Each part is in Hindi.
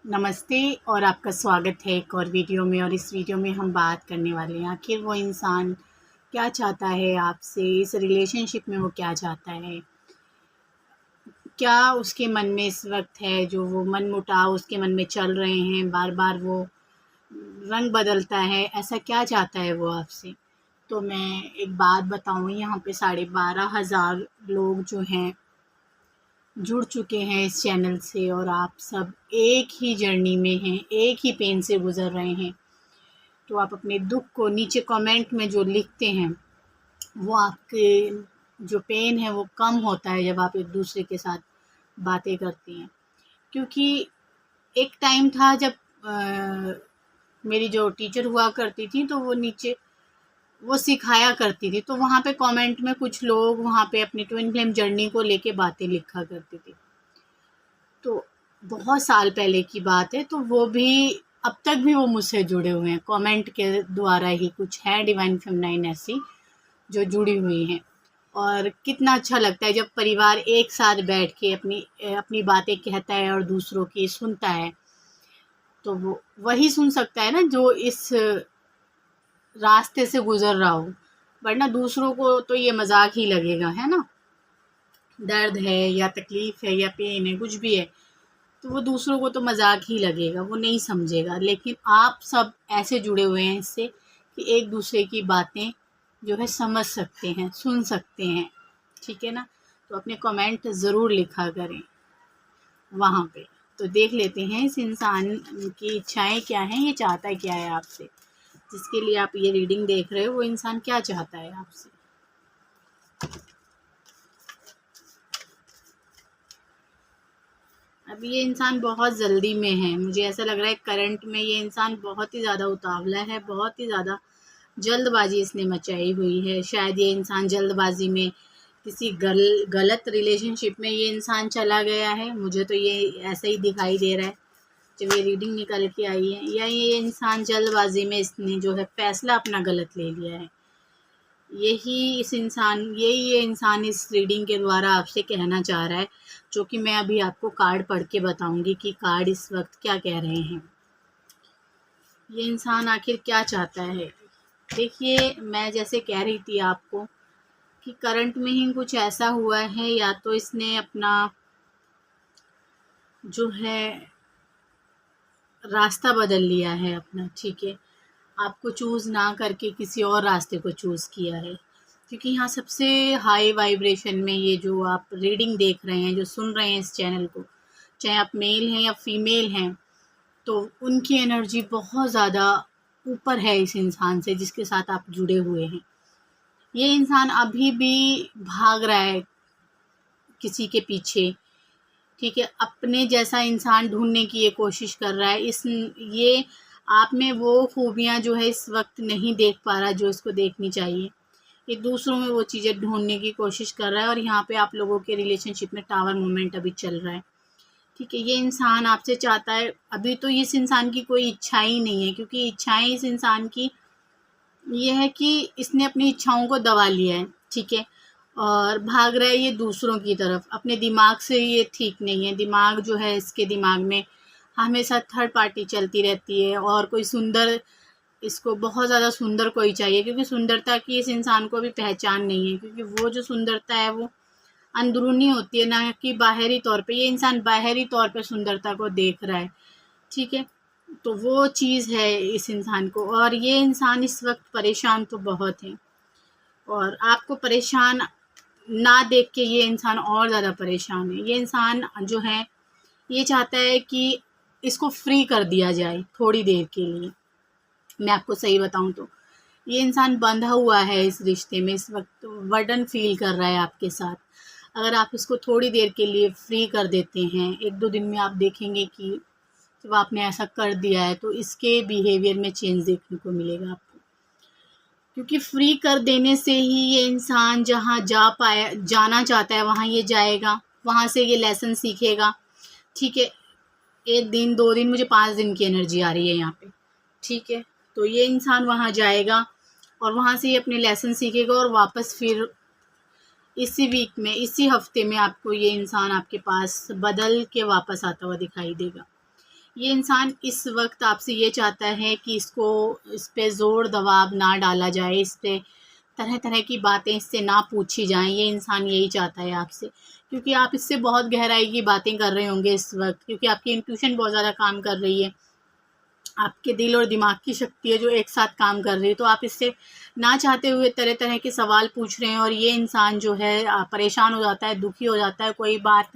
नमस्ते और आपका स्वागत है एक और वीडियो में। और इस वीडियो में हम बात करने वाले हैं आखिर वो इंसान क्या चाहता है आपसे, इस रिलेशनशिप में वो क्या चाहता है, क्या उसके मन में इस वक्त है, जो वो मनमुटाव उसके मन में चल रहे हैं, बार बार वो रंग बदलता है, ऐसा क्या चाहता है वो आपसे। तो मैं एक बात बताऊँ, यहाँ पे 12,500 लोग जो हैं जुड़ चुके हैं इस चैनल से, और आप सब एक ही जर्नी में हैं, एक ही पेन से गुज़र रहे हैं। तो आप अपने दुःख को नीचे कमेंट में जो लिखते हैं, वो आपके जो पेन है वो कम होता है जब आप एक दूसरे के साथ बातें करते हैं। क्योंकि एक टाइम था जब मेरी जो टीचर हुआ करती थी, तो वो नीचे वो सिखाया करती थी, तो वहाँ पे कमेंट में कुछ लोग वहाँ पे अपनी ट्विन फ्लेम जर्नी को लेके बातें लिखा करते थे। तो बहुत साल पहले की बात है, तो वो भी अब तक भी वो मुझसे जुड़े हुए हैं, कमेंट के द्वारा ही कुछ है डिवाइन फेमिनाइन ऐसी जो जुड़ी हुई हैं। और कितना अच्छा लगता है जब परिवार एक साथ बैठ के अपनी अपनी बातें कहता है और दूसरों की सुनता है। तो वो वही सुन सकता है ना जो इस रास्ते से गुजर रहा हो, वरना दूसरों को तो ये मजाक ही लगेगा, है ना। दर्द है या तकलीफ है या पेन है, कुछ भी है, तो वो दूसरों को तो मजाक ही लगेगा, वो नहीं समझेगा। लेकिन आप सब ऐसे जुड़े हुए हैं इससे कि एक दूसरे की बातें जो है समझ सकते हैं, सुन सकते हैं, ठीक है ना। तो अपने कमेंट ज़रूर लिखा करें वहाँ पे। तो देख लेते हैं इस इंसान की इच्छाएं क्या हैं, ये चाहता है क्या है आपसे, जिसके लिए आप ये रीडिंग देख रहे हो, वो इंसान क्या चाहता है आपसे। अब ये इंसान बहुत जल्दी में है, मुझे ऐसा लग रहा है करंट में ये इंसान बहुत ही ज़्यादा उतावला है, बहुत ही ज़्यादा जल्दबाजी इसने मचाई हुई है। शायद ये इंसान जल्दबाजी में किसी गलत रिलेशनशिप में ये इंसान चला गया है, मुझे तो ये ऐसा ही दिखाई दे रहा है जब ये रीडिंग निकल के आई है। या ये इंसान जल्दबाजी में इसने जो है फैसला अपना गलत ले लिया है। यही ये इंसान इस रीडिंग के द्वारा आपसे कहना चाह रहा है, जो कि मैं अभी आपको कार्ड पढ़ के बताऊंगी कि कार्ड इस वक्त क्या कह रहे हैं। ये इंसान आखिर क्या चाहता है। देखिए, मैं जैसे कह रही थी आपको कि करंट में ही कुछ ऐसा हुआ है, या तो इसने अपना जो है रास्ता बदल लिया है अपना, ठीक है, आपको चूज़ ना करके किसी और रास्ते को चूज़ किया है। क्योंकि यहाँ सबसे हाई वाइब्रेशन में ये जो आप रीडिंग देख रहे हैं, जो सुन रहे हैं इस चैनल को, चाहे आप मेल हैं या फीमेल हैं, तो उनकी एनर्जी बहुत ज़्यादा ऊपर है इस इंसान से जिसके साथ आप जुड़े हुए हैं। ये इंसान अभी भी भाग रहा है किसी के पीछे, ठीक है, अपने जैसा इंसान ढूंढने की ये कोशिश कर रहा है। ये आप में वो खूबियाँ जो है इस वक्त नहीं देख पा रहा जो इसको देखनी चाहिए। ये दूसरों में वो चीज़ें ढूंढने की कोशिश कर रहा है, और यहाँ पे आप लोगों के रिलेशनशिप में टावर मोमेंट अभी चल रहा है, ठीक है। ये इंसान आपसे चाहता है, अभी तो इस इंसान की कोई इच्छा ही नहीं है, क्योंकि इच्छाएं इस इंसान की ये है कि इसने अपनी इच्छाओं को दबा लिया है, ठीक है, और भाग रहा है ये दूसरों की तरफ। अपने दिमाग से ये ठीक नहीं है, दिमाग जो है इसके दिमाग में हमेशा थर्ड पार्टी चलती रहती है, और कोई सुंदर, इसको बहुत ज़्यादा सुंदर कोई चाहिए, क्योंकि सुंदरता की इस इंसान को अभी पहचान नहीं है। क्योंकि वो जो सुंदरता है वो अंदरूनी होती है, ना कि बाहरी तौर पे। ये इंसान बाहरी तौर पे सुंदरता को देख रहा है, ठीक है। तो वो चीज़ है इस इंसान को, और ये इंसान इस वक्त परेशान तो बहुत है, और आपको परेशान ना देख के ये इंसान और ज़्यादा परेशान है। ये इंसान जो है ये चाहता है कि इसको फ्री कर दिया जाए थोड़ी देर के लिए। मैं आपको सही बताऊं तो ये इंसान बंधा हुआ है इस रिश्ते में, इस वक्त वर्डन फील कर रहा है आपके साथ। अगर आप इसको थोड़ी देर के लिए फ्री कर देते हैं, 1-2 दिन में, आप देखेंगे कि जब आपने ऐसा कर दिया है तो इसके बिहेवियर में चेंज देखने को मिलेगा आपको। क्योंकि फ्री कर देने से ही ये इंसान जहाँ जाना चाहता है वहाँ ये जाएगा, वहाँ से ये लेसन सीखेगा, ठीक है। 1 दिन 2 दिन, मुझे 5 दिन की एनर्जी आ रही है यहाँ पे, ठीक है। तो ये इंसान वहाँ जाएगा और वहाँ से ये अपने लेसन सीखेगा, और वापस फिर इसी वीक में, इसी हफ्ते में आपको ये इंसान आपके पास बदल के वापस आता हुआ दिखाई देगा। ये इंसान इस वक्त आपसे ये चाहता है कि इस पे ज़ोर दबाव ना डाला जाए, इस पे तरह तरह की बातें इससे ना पूछी जाएं। ये इंसान यही चाहता है आपसे, क्योंकि आप इससे बहुत गहराई की बातें कर रहे होंगे इस वक्त, क्योंकि आपकी इंट्यूशन बहुत ज़्यादा काम कर रही है, आपके दिल और दिमाग की शक्ति है जो एक साथ काम कर रही है। तो आप इससे ना चाहते हुए तरह तरह के सवाल पूछ रहे हैं, और ये इंसान जो है परेशान हो जाता है, दुखी हो जाता है, कोई बात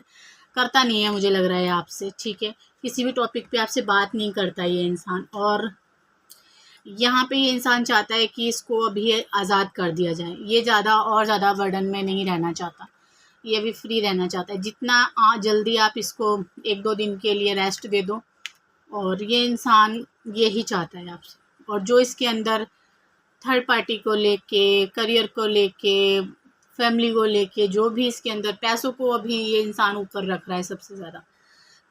करता नहीं है मुझे लग रहा है आपसे, ठीक है। किसी भी टॉपिक पे आपसे बात नहीं करता ये इंसान, और यहाँ पे ये इंसान चाहता है कि इसको अभी आज़ाद कर दिया जाए। ये ज़्यादा बर्डन में नहीं रहना चाहता, ये अभी फ्री रहना चाहता है। जितना जल्दी आप इसको 1-2 दिन के लिए रेस्ट दे दो, और ये इंसान यही चाहता है आपसे। और जो इसके अंदर थर्ड पार्टी को लेके, करियर को लेके, फैमिली को लेके, जो भी इसके अंदर, पैसों को अभी ये इंसान ऊपर रख रहा है सबसे ज़्यादा,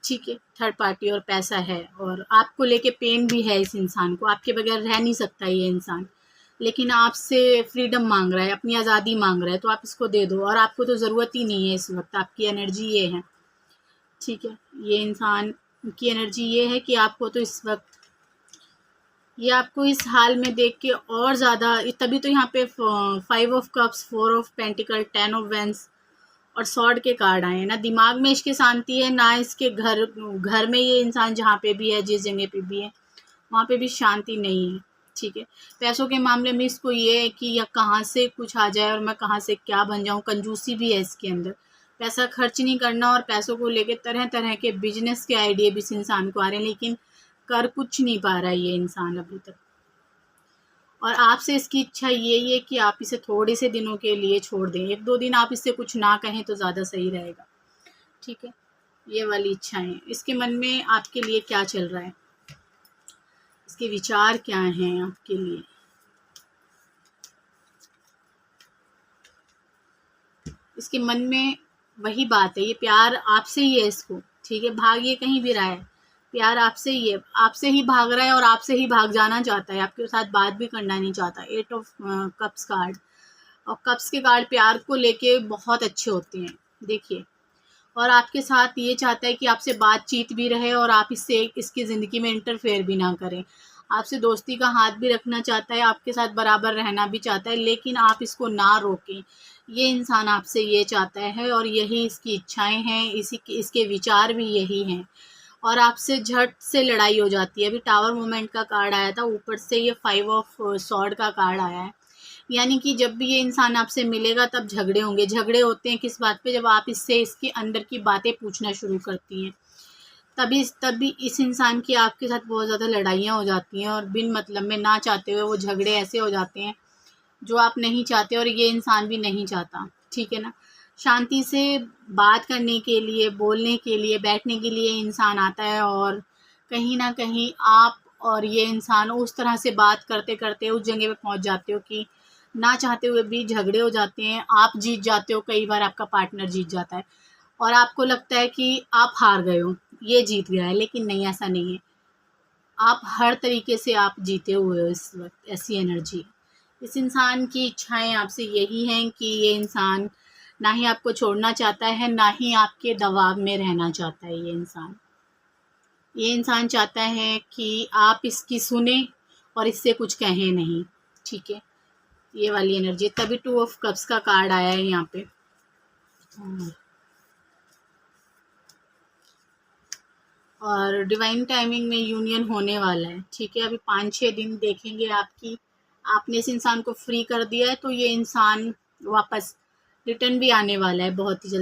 ठीक है। थर्ड पार्टी और पैसा है, और आपको लेके पेन भी है इस इंसान को, आपके बगैर रह नहीं सकता ये इंसान, लेकिन आपसे फ्रीडम मांग रहा है, अपनी आज़ादी मांग रहा है। तो आप इसको दे दो, और आपको तो ज़रूरत ही नहीं है इस वक्त, आपकी एनर्जी ये है, ठीक है। ये इंसान की एनर्जी ये है कि आपको तो इस वक्त, ये आपको इस हाल में देख के और ज़्यादा, तभी तो यहाँ पे 5 of cups, 4 of pentacle, 10 of wands और सॉर्ड के कार्ड आए हैं। ना दिमाग में इसकी शांति है, ना इसके घर में, ये इंसान जहाँ पे भी है, जिस जगह पे भी है, वहाँ पे भी शांति नहीं है, ठीक है। पैसों के मामले में इसको ये है कि या कहाँ से कुछ आ जाए और मैं कहाँ से क्या बन जाऊँ, कंजूसी भी है इसके अंदर, पैसा खर्च नहीं करना, और पैसों को लेके तरह तरह के बिजनेस के आइडिया भी इस इंसान को आ रहे हैं, लेकिन कर कुछ नहीं पा रहा है ये इंसान अभी तक। और आपसे इसकी इच्छा यही है कि आप इसे थोड़े से दिनों के लिए छोड़ दें, 1-2 दिन आप इससे कुछ ना कहें तो ज़्यादा सही रहेगा, ठीक है। ये वाली इच्छाएं, इसके मन में आपके लिए क्या चल रहा है, इसके विचार क्या हैं आपके लिए। इसके मन में वही बात है, ये प्यार आपसे ही है इसको, ठीक है। भाग ये कहीं भी रहा है, प्यार आपसे ही है, आपसे ही भाग रहा है, और आपसे ही भाग जाना चाहता है, आपके साथ बात भी करना नहीं चाहता। 8 ऑफ कप्स कार्ड, और कप्स के कार्ड प्यार को लेके बहुत अच्छे होते हैं, देखिए। और आपके साथ ये चाहता है कि आपसे बातचीत भी रहे, और आप इसकी ज़िंदगी में इंटरफेयर भी ना करें। आपसे दोस्ती का हाथ भी रखना चाहता है, आपके साथ बराबर रहना भी चाहता है, लेकिन आप इसको ना रोकें। ये इंसान आपसे ये चाहता है, और यही इसकी इच्छाएं हैं, इसके विचार भी यही हैं। और आपसे झट से लड़ाई हो जाती है। अभी टावर मोमेंट का कार्ड आया था, ऊपर से ये 5 ऑफ सॉर्ड का कार्ड आया है, यानी कि जब भी ये इंसान आपसे मिलेगा तब झगड़े होंगे। झगड़े होते हैं किस बात पे, जब आप इससे इसके अंदर की बातें पूछना शुरू करती हैं, तभी इस इंसान की आपके साथ बहुत ज़्यादा लड़ाइयाँ हो जाती हैं, और बिन मतलब में, ना चाहते हुए वो झगड़े ऐसे हो जाते हैं जो आप नहीं चाहते, और ये इंसान भी नहीं चाहता, ठीक है ना। शांति से बात करने के लिए, बोलने के लिए, बैठने के लिए इंसान आता है, और कहीं ना कहीं आप और ये इंसान उस तरह से बात करते करते उस जगह पे पहुंच जाते हो कि ना चाहते हुए भी झगड़े हो जाते हैं। आप जीत जाते हो, कई बार आपका पार्टनर जीत जाता है, और आपको लगता है कि आप हार गए हो, ये जीत गया है, लेकिन नहीं, ऐसा नहीं है। आप हर तरीके से आप जीते हुए हो इस वक्त, ऐसी एनर्जी। इस इंसान की इच्छाएं आपसे यही हैं कि ये इंसान ना ही आपको छोड़ना चाहता है, ना ही आपके दबाव में रहना चाहता है। ये इंसान चाहता है कि आप इसकी सुने और इससे कुछ कहें नहीं, ठीक है। ये वाली एनर्जी, तभी 2 ऑफ कप्स का कार्ड आया है यहाँ पे। और डिवाइन टाइमिंग में यूनियन होने वाला है, ठीक है। अभी 5-6 दिन देखेंगे आपकी, आपने इस इंसान को फ्री कर दिया है, तो ये इंसान वापस रिटर्न भी आने वाला है बहुत ही जल्दी।